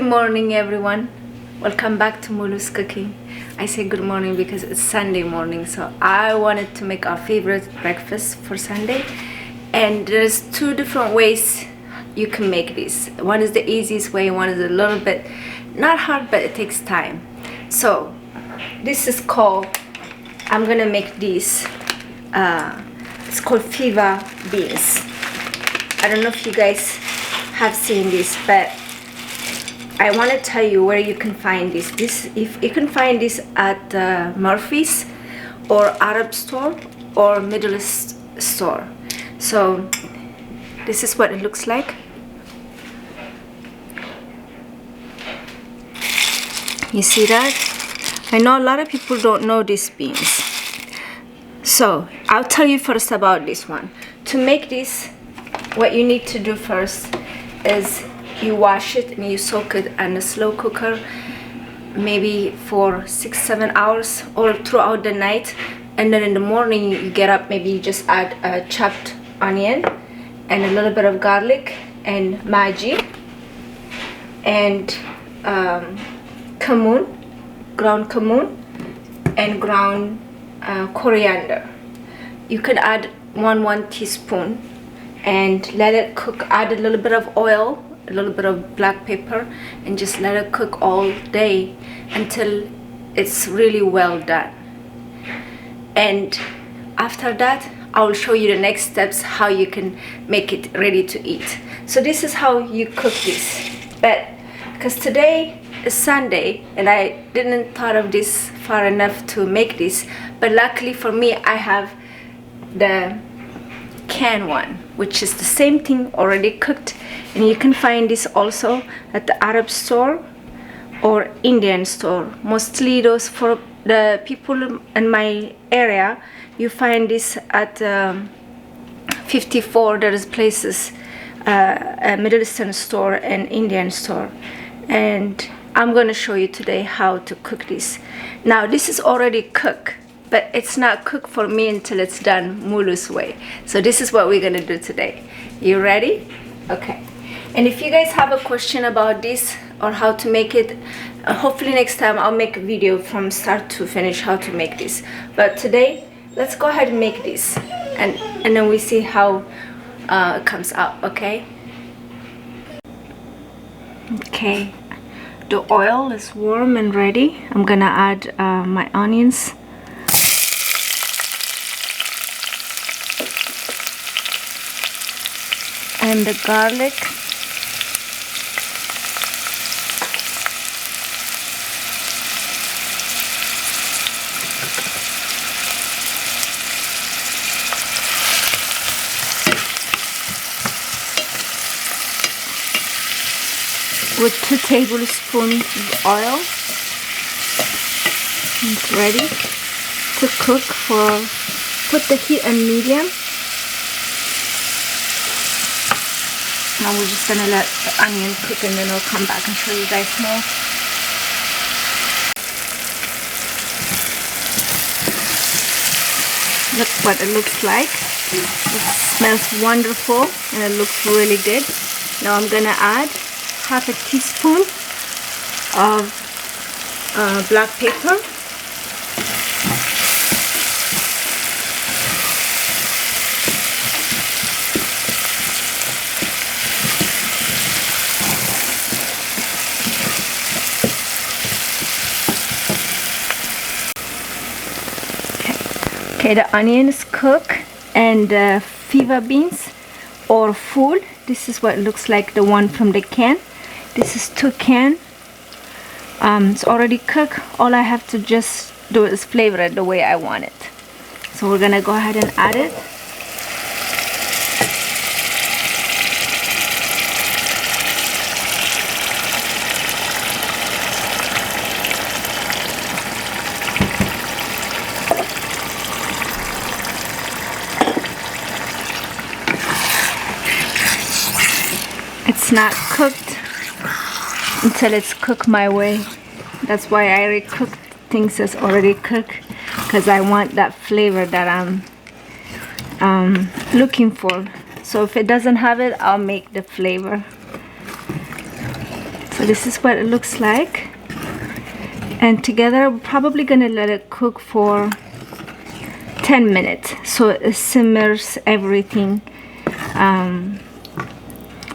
morning, everyone. Welcome back to Mulu's Cooking. I say good morning because it's Sunday morning, so I wanted to make our favorite breakfast for Sunday. And there's two different ways you can make this. One is the easiest way, one is a little bit not hard, but it takes time. So this is called, I'm gonna make this, it's called Fava beans. I don't know if you guys have seen this, but I want to tell you where you can find this. If you can find this at Murphy's or Arab store or Middle East store. So this is what it looks like. You see that? I know a lot of people don't know these beans. So I'll tell you first about this one. To make this, what you need to do first is you wash it and you soak it in a slow cooker maybe for 6-7 hours or throughout the night, and then in the morning you get up, maybe you just add a chopped onion and a little bit of garlic and Maggi and cumin, ground cumin, and ground coriander. You could add one teaspoon and let it cook. Add a little bit of oil, a little bit of black pepper, and just let it cook all day until it's really well done. And after that, I will show you the next steps how you can make it ready to eat. So this is how you cook this. But because today is Sunday and I didn't thought of this far enough to make this, but luckily for me I have the canned one, which is the same thing already cooked, and you can find this also at the Arab store or Indian store. Mostly those, for the people in my area, you find this at 54. There is places, a Middle Eastern store and Indian store, and I'm gonna show you today how to cook this. Now this is already cooked, but it's not cooked for me until it's done Mulu's way. So this is what we're gonna do today. You ready? Okay. And if you guys have a question about this or how to make it, hopefully next time I'll make a video from start to finish how to make this. But today, let's go ahead and make this, and then we see how it comes out, okay? Okay, the oil is warm and ready. I'm gonna add my onions. And the garlic. With 2 tablespoons of oil. It's ready to cook for, put the heat on medium. Now we're just gonna let the onion cook, and then I'll come back and show you guys more. Look what it looks like. It smells wonderful and it looks really good. Now I'm gonna add half a teaspoon of black pepper. Okay, the onion is cooked, and the Fava beans or full, this is what it looks like, the one from the can. This is 2 cans. It's already cooked. All I have to just do is flavor it the way I want it. So we're gonna go ahead and add it. It's not cooked until it's cooked my way. That's why I recook things that's already cooked, because I want that flavor that I'm looking for. So if it doesn't have it, I'll make the flavor. So this is what it looks like. And together we're probably gonna let it cook for 10 minutes so it simmers everything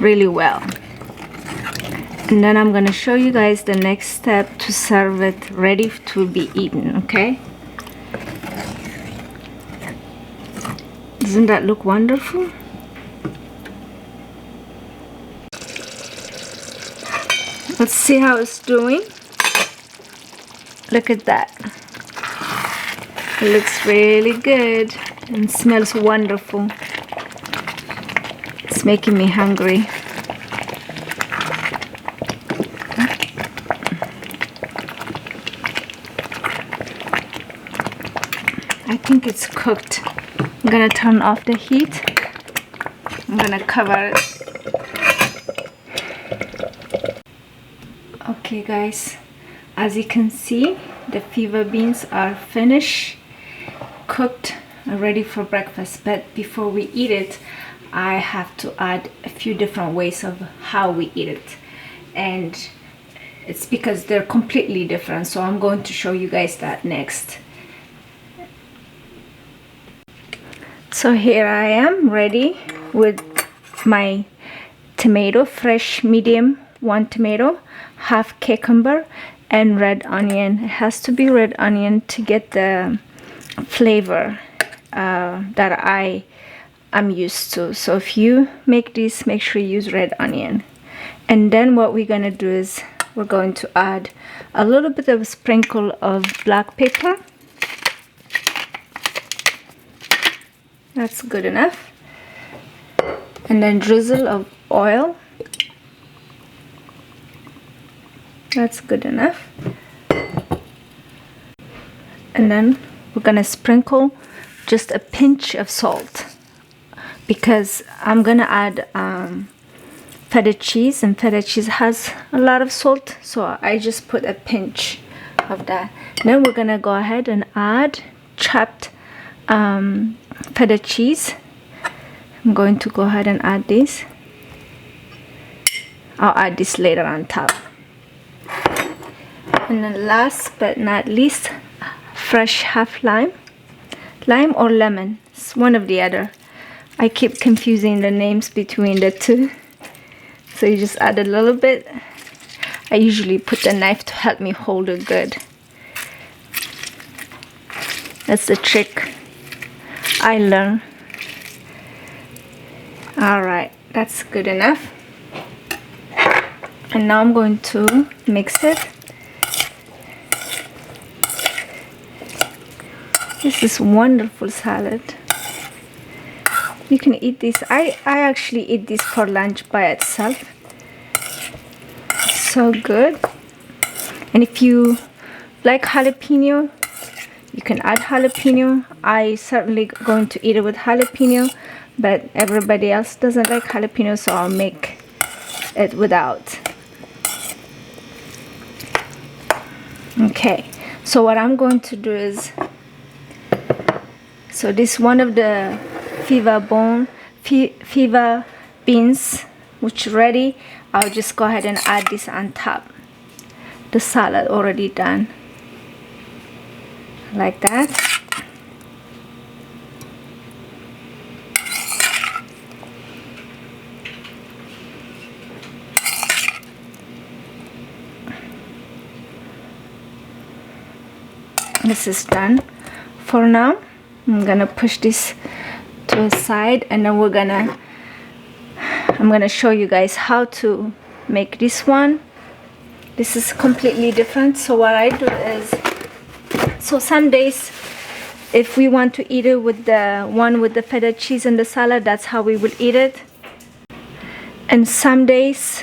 really well. And then I'm gonna show you guys the next step to serve it ready to be eaten. Okay, doesn't that look wonderful? Let's see how it's doing. Look at that. It looks really good and smells wonderful. It's making me hungry. I think it's cooked. I'm gonna turn off the heat. I'm gonna cover it. Okay guys, as you can see, the fava beans are finished, cooked, ready for breakfast. But before we eat it, I have to add a few different ways of how we eat it, and it's because they're completely different, so I'm going to show you guys that next. So here I am ready with my tomato, fresh medium, 1 tomato, half cucumber, and red onion. It has to be red onion to get the flavor that I'm used to. So if you make this, make sure you use red onion. And then what we're gonna do is we're going to add a little bit of a sprinkle of black pepper. That's good enough. And then drizzle of oil. That's good enough. And then we're gonna sprinkle just a pinch of salt, because I'm gonna add feta cheese, and feta cheese has a lot of salt, so I just put a pinch of that. Then we're gonna go ahead and add chopped feta cheese. I'm going to go ahead and add this. I'll add this later on top. And then last but not least, fresh half lime or lemon. It's one of the other. I keep confusing the names between the two. So you just add a little bit. I usually put the knife to help me hold it good. That's the trick I learned. Alright, that's good enough. And now I'm going to mix it. This is wonderful salad. You can eat this. I actually eat this for lunch by itself. So good. And if you like jalapeno, you can add jalapeno. I certainly going to eat it with jalapeno, but everybody else doesn't like jalapeno, so I'll make it without. Okay, so what I'm going to do is, so this one of the fava beans which ready, I'll just go ahead and add this on top. The salad already done. Like that. This is done for now. I'm gonna push this to the side, and then I'm gonna show you guys how to make this one. This is completely different. So what I do is, so some days if we want to eat it with the one with the feta cheese and the salad, that's how we will eat it. And some days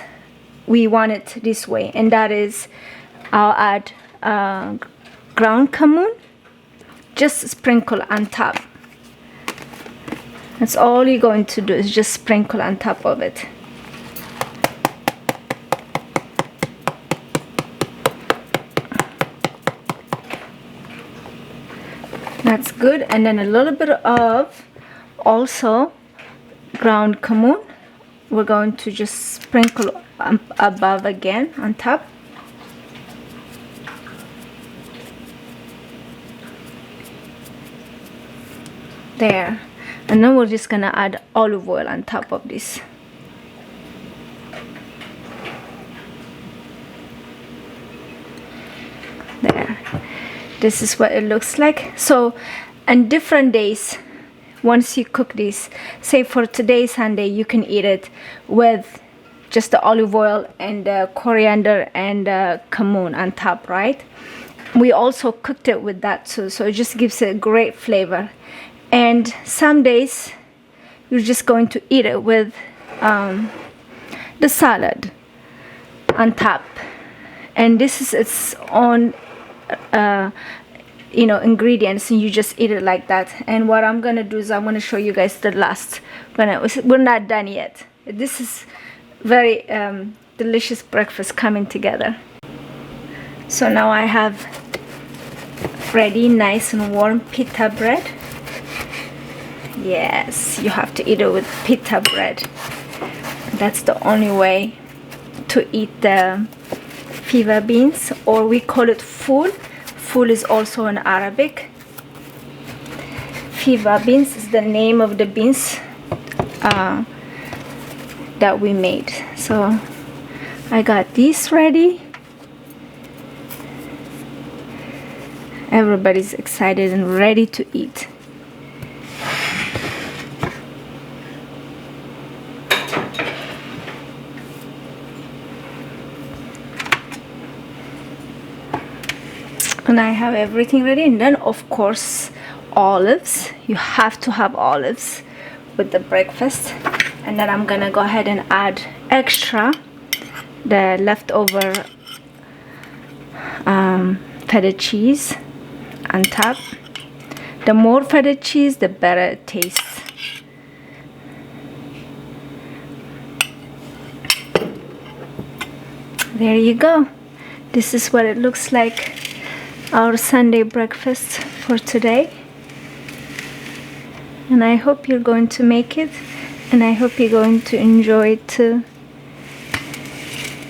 we want it this way, and that is I'll add ground cumin, just sprinkle on top. That's all you're going to do, is just sprinkle on top of it. That's good. And then a little bit of also ground cumin. We're going to just sprinkle above again on top. There. And then we're just gonna add olive oil on top of this. There. This is what it looks like. So on different days, once you cook this, say for today's Sunday, you can eat it with just the olive oil and the coriander and cumin on top, right? We also cooked it with that too, so it just gives it a great flavor. And some days you're just going to eat it with the salad on top, and this is its own you know, ingredients, and you just eat it like that. And what I'm gonna do is I'm gonna show you guys the last. We're not done yet. This is very delicious breakfast coming together. So now I have ready nice and warm pita bread. Yes, you have to eat it with pita bread. That's the only way to eat the fava beans, or we call it ful. Ful is also in Arabic. Fava beans is the name of the beans that we made. So I got these ready. Everybody's excited and ready to eat. And I have everything ready. And then of course olives. You have to have olives with the breakfast. And then I'm gonna go ahead and add extra the leftover feta cheese on top. The more feta cheese, the better it tastes. There you go. This is what it looks like, our Sunday breakfast for today. And I hope you're going to make it, and I hope you're going to enjoy it too.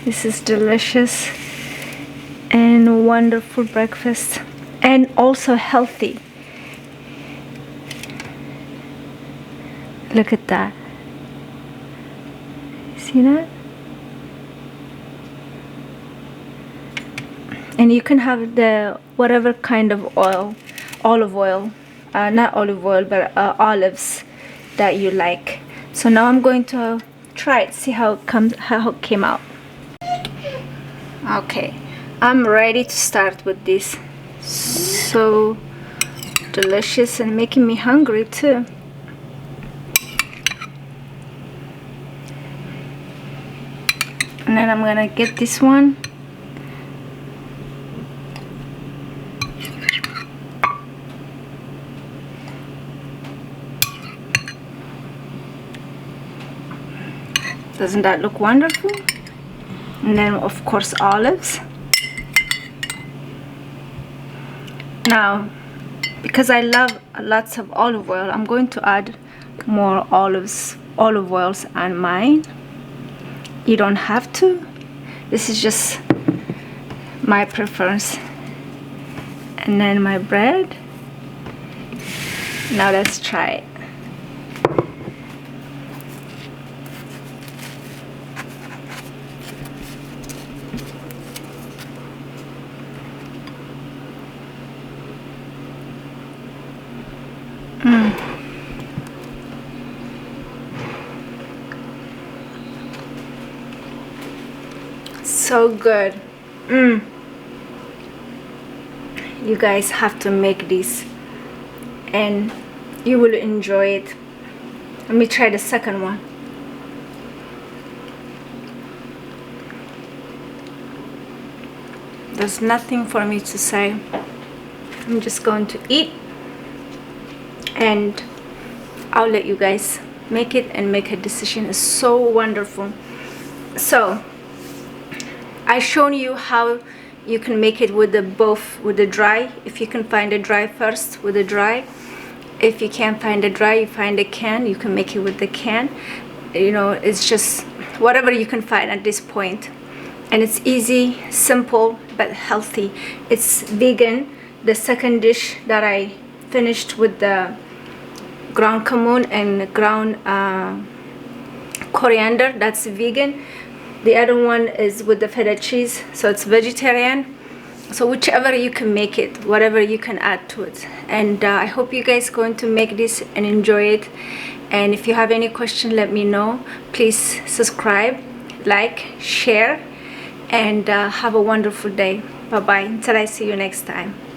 This is delicious and wonderful breakfast, and also healthy. Look at that. See that? And you can have the whatever kind of oil, olive oil, not olive oil, but olives that you like. So now I'm going to try it, see how it came out. Okay, I'm ready to start with this. So delicious and making me hungry too. And then I'm gonna get this one. Doesn't that look wonderful? And then of course olives. Now, because I love lots of olive oil, I'm going to add more olive oils on mine. You don't have to. This is just my preference. And then my bread. Now let's try it. So good. You guys have to make this and you will enjoy it. Let me try the second one. There's nothing for me to say. I'm just going to eat, and I'll let you guys make it and make a decision. It's so wonderful. So I've shown you how you can make it with both with the dry. If you can find a dry first, with the dry. If you can't find a dry, you find a can, you can make it with the can. You know, it's just whatever you can find at this point. And it's easy, simple, but healthy. It's vegan. The second dish that I finished with the ground cumin and ground coriander, that's vegan. The other one is with the feta cheese, so it's vegetarian. So whichever you can make it, whatever you can add to it. And I hope you guys going to make this and enjoy it. And if you have any question, let me know. Please subscribe, like, share, and have a wonderful day. Bye bye until I see you next time.